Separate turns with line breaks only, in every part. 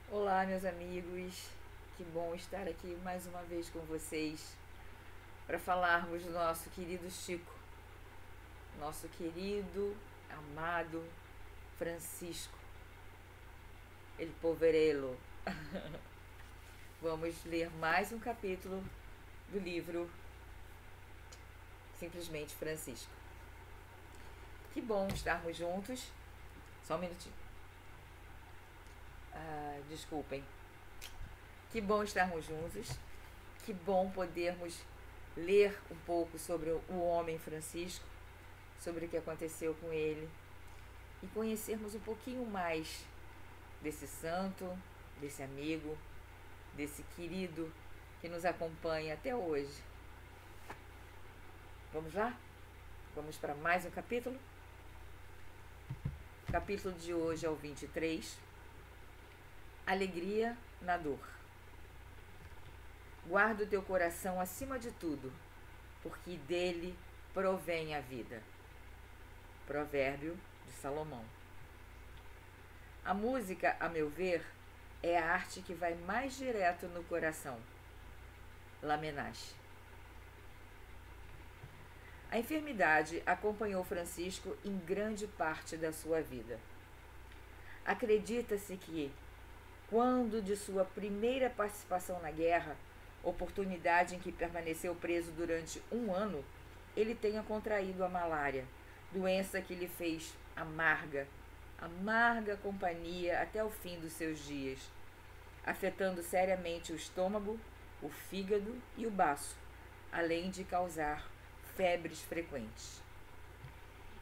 Olá, meus amigos, que bom estar aqui mais uma vez com vocês para falarmos do nosso querido Chico, nosso querido, amado Francisco, El Poverello. Vamos ler mais um capítulo do livro Simplesmente Francisco. Que bom estarmos juntos. Só um minutinho. Desculpem. Que bom estarmos juntos. Que bom podermos ler um pouco sobre o homem Francisco, sobre o que aconteceu com ele e conhecermos um pouquinho mais desse santo, desse amigo, desse querido que nos acompanha até hoje. Vamos lá? Vamos para mais um capítulo? O capítulo de hoje é o 23. Alegria na dor. Guarda o teu coração acima de tudo, porque dele provém a vida. Provérbio de Salomão. A música, a meu ver, é a arte que vai mais direto no coração. Lamennais. A enfermidade acompanhou Francisco em grande parte da sua vida. Acredita-se que, quando de sua primeira participação na guerra, oportunidade em que permaneceu preso durante 1 ano, ele tenha contraído a malária, doença que lhe fez amarga companhia até o fim dos seus dias, afetando seriamente o estômago, o fígado e o baço, além de causar febres frequentes.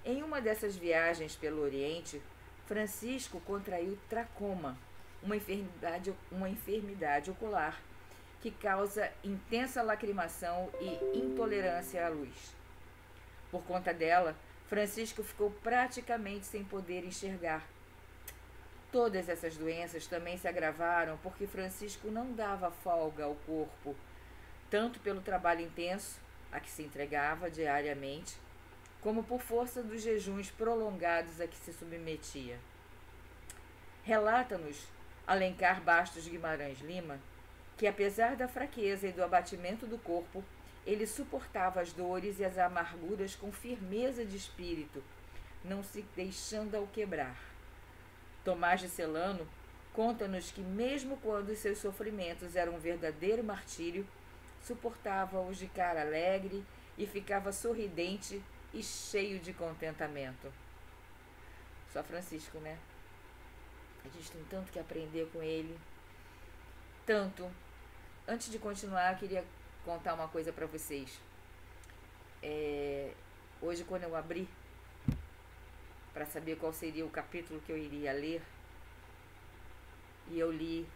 Em uma dessas viagens pelo Oriente, Francisco contraiu tracoma, uma enfermidade ocular que causa intensa lacrimação e intolerância à luz. Por conta dela, Francisco ficou praticamente sem poder enxergar. Todas essas doenças também se agravaram porque Francisco não dava folga ao corpo, tanto pelo trabalho intenso a que se entregava diariamente, como por força dos jejuns prolongados a que se submetia. Relata-nos Alencar Bastos Guimarães Lima que, apesar da fraqueza e do abatimento do corpo, ele suportava as dores e as amarguras com firmeza de espírito, não se deixando ao quebrar. Tomás de Celano conta-nos que, mesmo quando os seus sofrimentos eram um verdadeiro martírio, suportava-os de cara alegre e ficava sorridente e cheio de contentamento. Só Francisco, né? A gente tem tanto que aprender com ele. Tanto. Antes de continuar, eu queria contar uma coisa para vocês. Hoje, quando eu abri para saber qual seria o capítulo que eu iria ler, e eu li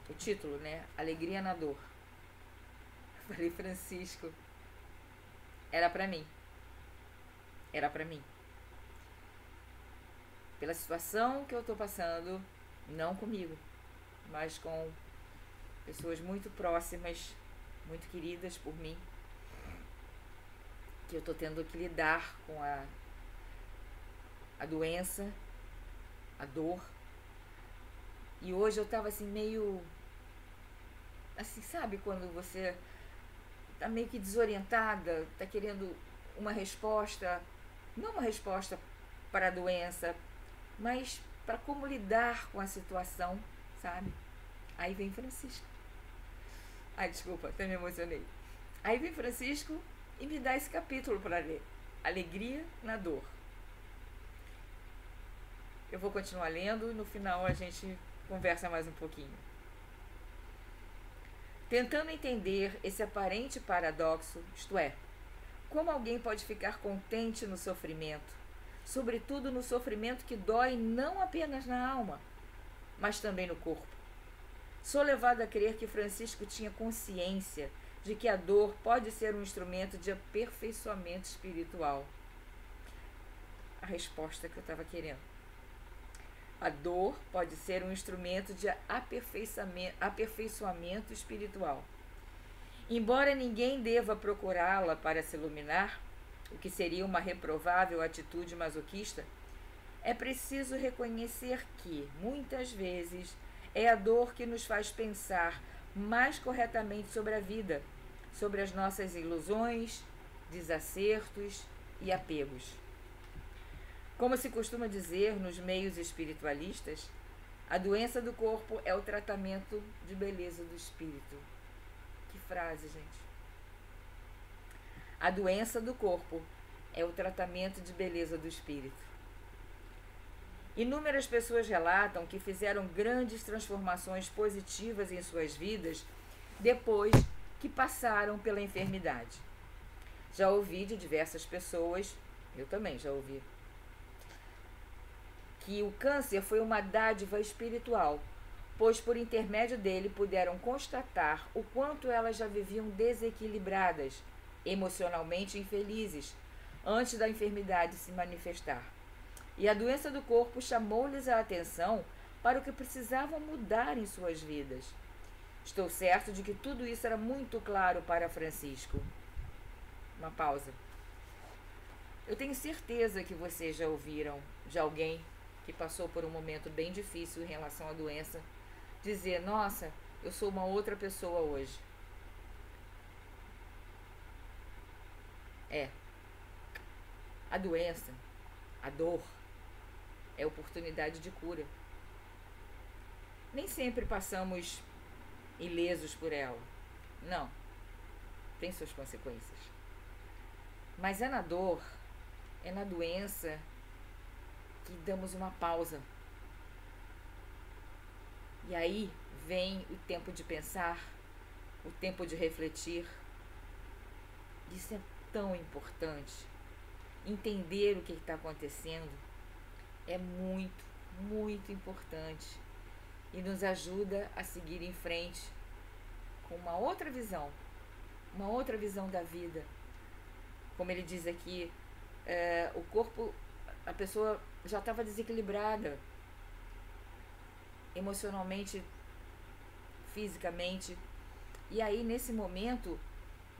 o título, né? Alegria na dor. Eu falei, Francisco, era para mim. Era para mim. Pela situação que eu tô passando, não comigo, mas com pessoas muito próximas, muito queridas por mim, que eu tô tendo que lidar com a doença, a dor. E hoje eu tava assim meio, assim, sabe quando você tá meio que desorientada, tá querendo uma resposta, não uma resposta para a doença, mas para como lidar com a situação, sabe? Aí vem Francisco. Ai, desculpa, até me emocionei. Aí vem Francisco e me dá esse capítulo para ler. Alegria na dor. Eu vou continuar lendo e no final a gente conversa mais um pouquinho. Tentando entender esse aparente paradoxo, isto é, como alguém pode ficar contente no sofrimento, sobretudo no sofrimento que dói não apenas na alma, mas também no corpo. Sou levado a crer que Francisco tinha consciência de que a dor pode ser um instrumento de aperfeiçoamento espiritual. A resposta que eu estava querendo. A dor pode ser um instrumento de aperfeiçoamento espiritual. Embora ninguém deva procurá-la para se iluminar, o que seria uma reprovável atitude masoquista, é preciso reconhecer que, muitas vezes, é a dor que nos faz pensar mais corretamente sobre a vida, sobre as nossas ilusões, desacertos e apegos. Como se costuma dizer nos meios espiritualistas, a doença do corpo é o tratamento de beleza do espírito. Que frase, gente! A doença do corpo é o tratamento de beleza do espírito. Inúmeras pessoas relatam que fizeram grandes transformações positivas em suas vidas depois que passaram pela enfermidade. Já ouvi de diversas pessoas, eu também já ouvi, que o câncer foi uma dádiva espiritual, pois por intermédio dele puderam constatar o quanto elas já viviam desequilibradas, emocionalmente infelizes, antes da enfermidade se manifestar. E a doença do corpo chamou-lhes a atenção para o que precisavam mudar em suas vidas. Estou certo de que tudo isso era muito claro para Francisco. Uma pausa. Eu tenho certeza que vocês já ouviram de alguém que passou por um momento bem difícil em relação à doença dizer: nossa, eu sou uma outra pessoa hoje. A doença, a dor, é oportunidade de cura. Nem sempre passamos ilesos por ela. Não. Tem suas consequências. Mas é na dor, é na doença que damos uma pausa. E aí vem o tempo de pensar, o tempo de refletir. Isso é tão importante. Entender o que está acontecendo é muito, muito importante e nos ajuda a seguir em frente com uma outra visão da vida. Como ele diz aqui, o corpo, a pessoa já estava desequilibrada emocionalmente, fisicamente, e aí nesse momento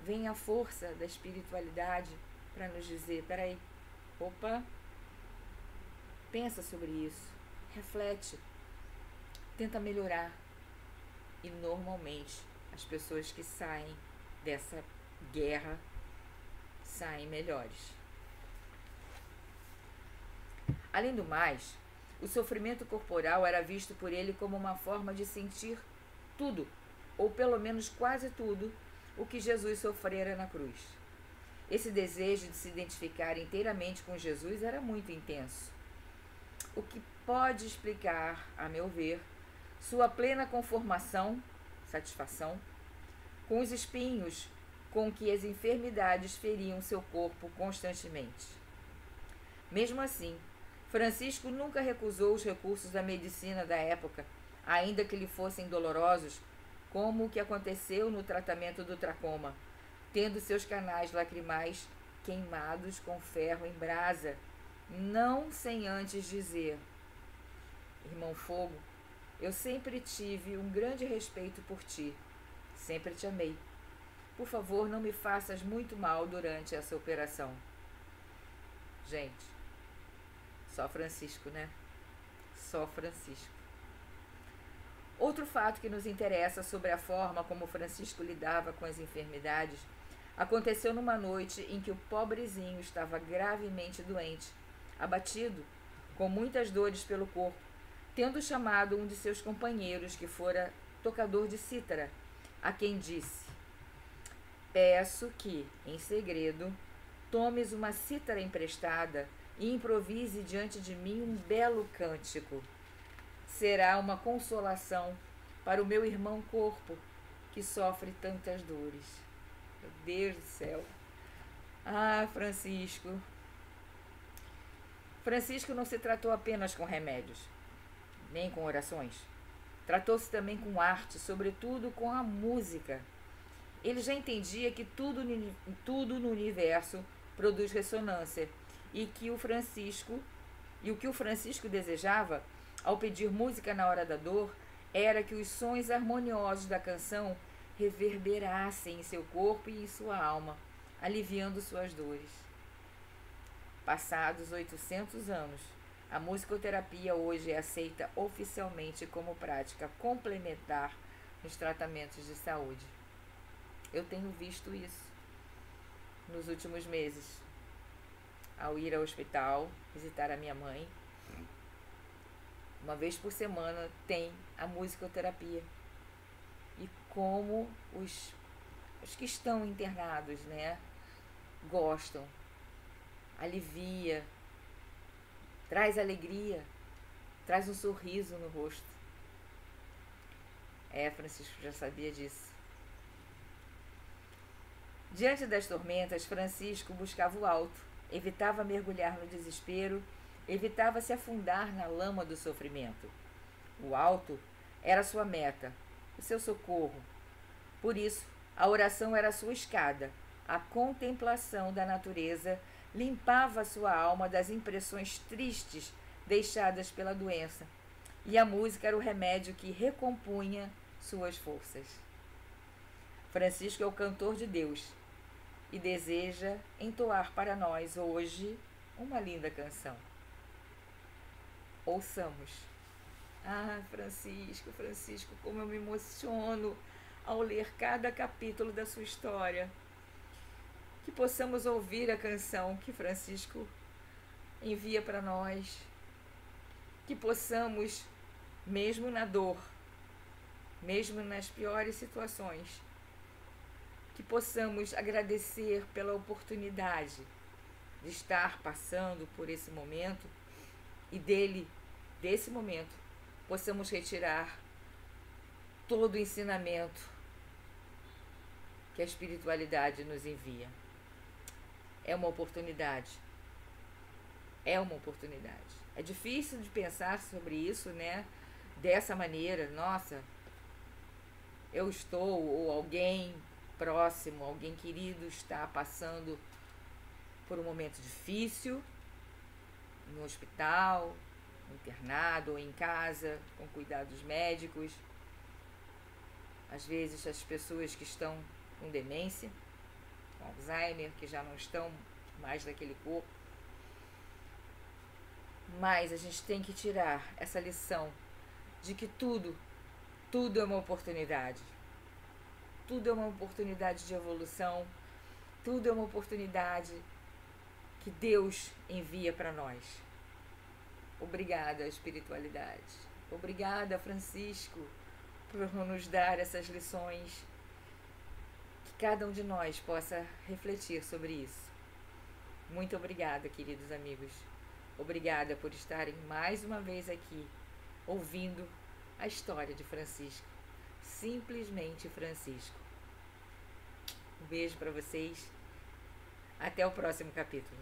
vem a força da espiritualidade para nos dizer: peraí, opa, pensa sobre isso, reflete, tenta melhorar. E normalmente as pessoas que saem dessa guerra saem melhores. Além do mais, o sofrimento corporal era visto por ele como uma forma de sentir tudo, ou pelo menos quase tudo, o que Jesus sofrera na cruz. Esse desejo de se identificar inteiramente com Jesus era muito intenso, o que pode explicar, a meu ver, sua plena conformação, satisfação, com os espinhos com que as enfermidades feriam seu corpo constantemente. Mesmo assim, Francisco nunca recusou os recursos da medicina da época, ainda que lhe fossem dolorosos, como o que aconteceu no tratamento do tracoma, tendo seus canais lacrimais queimados com ferro em brasa, não sem antes dizer: irmão Fogo, eu sempre tive um grande respeito por ti, sempre te amei. Por favor, não me faças muito mal durante essa operação. Gente, só Francisco, né? Só Francisco. Outro fato que nos interessa sobre a forma como Francisco lidava com as enfermidades aconteceu numa noite em que o pobrezinho estava gravemente doente, abatido, com muitas dores pelo corpo, tendo chamado um de seus companheiros, que fora tocador de cítara, a quem disse: peço que, em segredo, tomes uma cítara emprestada e improvise diante de mim um belo cântico. Será uma consolação para o meu irmão corpo, que sofre tantas dores. Meu Deus do céu. Ah, Francisco. Francisco não se tratou apenas com remédios, nem com orações. Tratou-se também com arte, sobretudo com a música. Ele já entendia que tudo no universo produz ressonância e que o que o Francisco desejava, ao pedir música na hora da dor, era que os sons harmoniosos da canção reverberassem em seu corpo e em sua alma, aliviando suas dores. Passados 800 anos, A musicoterapia hoje é aceita oficialmente como prática complementar nos tratamentos de saúde. Eu tenho visto isso nos últimos meses. Ao ir ao hospital visitar a minha mãe, uma vez por semana tem a musicoterapia. E como os que estão internados, né, gostam, alivia, traz alegria, traz um sorriso no rosto. Francisco já sabia disso. Diante das tormentas, Francisco buscava o alto, evitava mergulhar no desespero, evitava se afundar na lama do sofrimento. O alto era sua meta, o seu socorro. Por isso, a oração era sua escada. A contemplação da natureza limpava sua alma das impressões tristes deixadas pela doença, e a música era o remédio que recompunha suas forças. Francisco é o cantor de Deus e deseja entoar para nós hoje uma linda canção. Ouçamos. Francisco, como eu me emociono ao ler cada capítulo da sua história. Que possamos ouvir a canção que Francisco envia para nós. Que possamos, mesmo na dor, mesmo nas piores situações, que possamos agradecer pela oportunidade de estar passando por esse momento e desse momento, possamos retirar todo o ensinamento que a espiritualidade nos envia. É uma oportunidade. É uma oportunidade. É difícil de pensar sobre isso, né? Dessa maneira, nossa, eu estou, ou alguém próximo, alguém querido está passando por um momento difícil, no hospital, internado ou em casa, com cuidados médicos. Às vezes as pessoas que estão com demência, com Alzheimer, que já não estão mais naquele corpo. Mas a gente tem que tirar essa lição de que tudo é uma oportunidade. Tudo é uma oportunidade de evolução, tudo é uma oportunidade que Deus envia para nós. Obrigada, espiritualidade. Obrigada, Francisco, por nos dar essas lições. Que cada um de nós possa refletir sobre isso. Muito obrigada, queridos amigos. Obrigada por estarem mais uma vez aqui, ouvindo a história de Francisco. Simplesmente Francisco. Um beijo para vocês. Até o próximo capítulo.